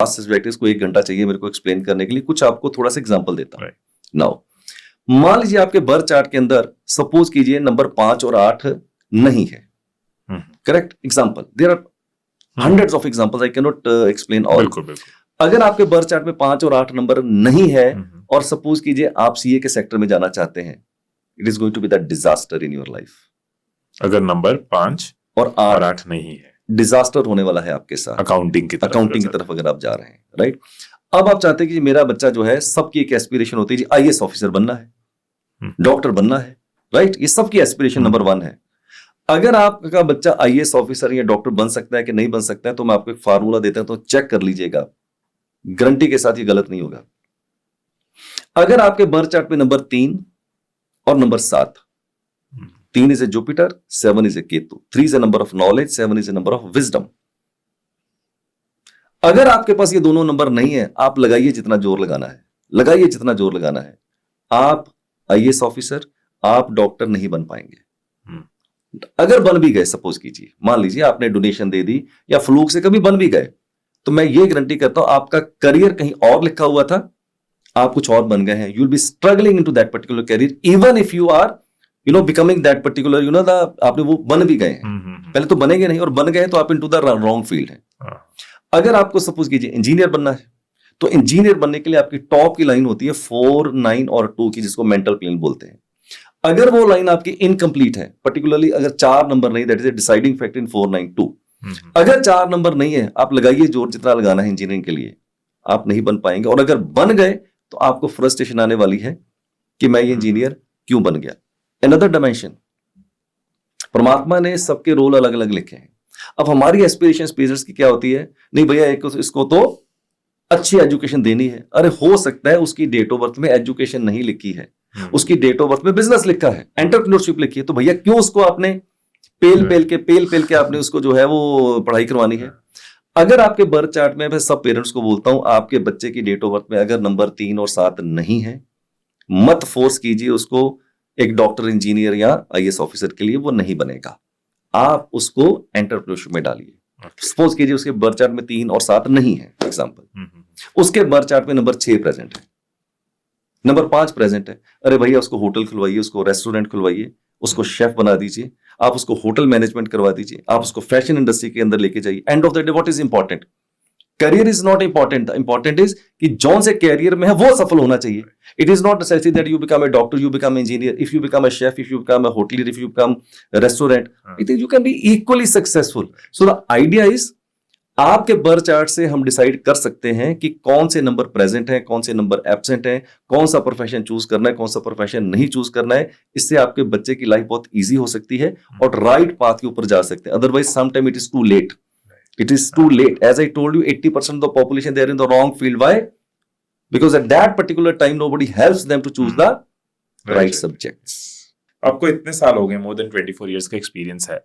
Subject को 1 घंटा चाहिए मेरे को एक्सप्लेन करने के लिए, कुछ आपको थोड़ा सा एग्जांपल देता हूं। Right. नाउ मान लीजिए आपके बर्थ चार्ट के अंदर सपोज कीजिए नंबर 5 और 8 नहीं है, correct example, there are hundreds of examples, I can not explain all. बिल्कुल बिल्कुल। अगर आपके बर्थ चार्ट में 5 और 8 नंबर नहीं है और सपोज कीजिए आप सीए के सेक्टर में जाना चाहते हैं, it is going to be the disaster in your life. अगर नंबर 5 और और 8 नहीं है, डिजास्टर होने वाला है आपके साथ अकाउंटिंग की तरफ अगर आप जा रहे हैं, राइट। अब आप चाहते हैं कि मेरा बच्चा जो है, सबकी एक एस्पिरेशन होती है जी आईएएस ऑफिसर बनना है, डॉक्टर बनना है, राइट, ये सबकी एस्पिरेशन नंबर 1 है। अगर आपका बच्चा आईएएस ऑफिसर या डॉक्टर बन सकता है कि नहीं बन सकता है, तो मैं आपको एक फार्मूला देता हूं, तो चेक कर लीजिएगा, गारंटी के साथ ये गलत नहीं होगा। अगर आपके बर्थ चार्ट में नंबर 3 और number 7, 3 is a Jupiter, 7 is a Ketu, 3 is a number of knowledge, 7 is a number of wisdom. अगर आपके पास ये दोनों नंबर नहीं है, आप लगाइए जितना जोर लगाना है, लगाइए जितना जोर लगाना है, आप आईएएस ऑफिसर, आप डॉक्टर नहीं बन पाएंगे। अगर बन भी गए, सपोज कीजिए, मान लीजिए आपने डोनेशन दे दी या फ्लूक से कभी बन भी गए, तो मैं ये गारंटी करता हूं आपका करियर कहीं और लिखा हुआ था, आप कुछ और बन गए हैं। You will be struggling into that particular career even if you are becoming that particular आपने वो बन भी गए हैं। पहले तो बनेंगे नहीं, और बन गए तो आप इनटू द रॉन्ग फील्ड है। अगर आपको सपोज कीजिए इंजीनियर बनना है, तो इंजीनियर बनने के लिए आपकी टॉप की लाइन होती है 4, 9 और 2 की, जिसको मेंटल प्लेन बोलते हैं। अगर वो लाइन आपकी इनकम्प्लीट है, पर्टिकुलरली अगर 4 नंबर नहीं, that is a deciding factor in 4, 9, 2। अगर 4 नंबर नहीं है, आप लगाइए जोर जितना लगाना है इंजीनियरिंग के लिए, आप नहीं बन पाएंगे। और अगर बन गए तो आपको फ्रस्ट्रेशन आने वाली है कि मैं ये इंजीनियर क्यों बन गया। अनदर डायमेंशन, परमात्मा ने सबके रोल अलग अलग लिखे हैं। अब हमारी एस्पिरेशन पेरेंट्स की क्या होती है, नहीं भैया इसको तो अच्छी एजुकेशन देनी है। अरे हो सकता है उसकी डेट ऑफ बर्थ में एजुकेशन नहीं लिखी है, उसकी डेट ऑफ बर्थ में बिजनेस लिखा है, एंटरप्रेन्योरशिप लिखी है, तो भैया क्यों उसको आपने पेल पेल के आपने उसको जो है वो पढ़ाई करवानी है। अगर आपके बर्थ चार्ट में, मैं सब पेरेंट्स को बोलता हूं, आपके बच्चे की डेट ऑफ बर्थ में अगर नंबर 3 और 7 नहीं है, मत फोर्स कीजिए उसको एक डॉक्टर, इंजीनियर या आईएएस ऑफिसर के लिए, वो नहीं बनेगा। आप उसको एंटरप्रेन्योरशिप में डालिए। सपोज कीजिए उसके बर्थ चार्ट में 3 और 7 नहीं है, एग्जांपल, उसके बर्थ चार्ट में नंबर 6 प्रेजेंट है, नंबर 5 प्रेजेंट है, अरे भैया उसको होटल खुलवाइए, उसको रेस्टोरेंट खुलवाइए, उसको शेफ बना दीजिए, आप उसको होटल मैनेजमेंट करवा दीजिए, आप उसको फैशन इंडस्ट्री के अंदर लेके जाइए। End of the day what is important, career is not important, important is कि जौन से करियर में है वो सफल होना चाहिए। It is not necessary that you become a doctor, you become engineer, if you become a chef, if you become a hotelier, if you become restaurant, it is you can be equally successful. So the idea is, आपके birth chart से हम decide कर सकते हैं कि कौन से number present है, कौन से नंबर एब्सेंट है, कौन सा प्रोफेशन चूज करना है, कौन सा प्रोफेशन नहीं चूज करना है। इससे आपके बच्चे की लाइफ बहुत इजी हो सकती है और राइट पाथ के ऊपर जा सकते हैं। Otherwise sometime it is too late, it is too late. As I told you, 80% of the population, they are in the wrong field. Why? Because at that particular time nobody helps them to choose the right subjects. आपको इतने साल हो गए, more than 24 years का experience है,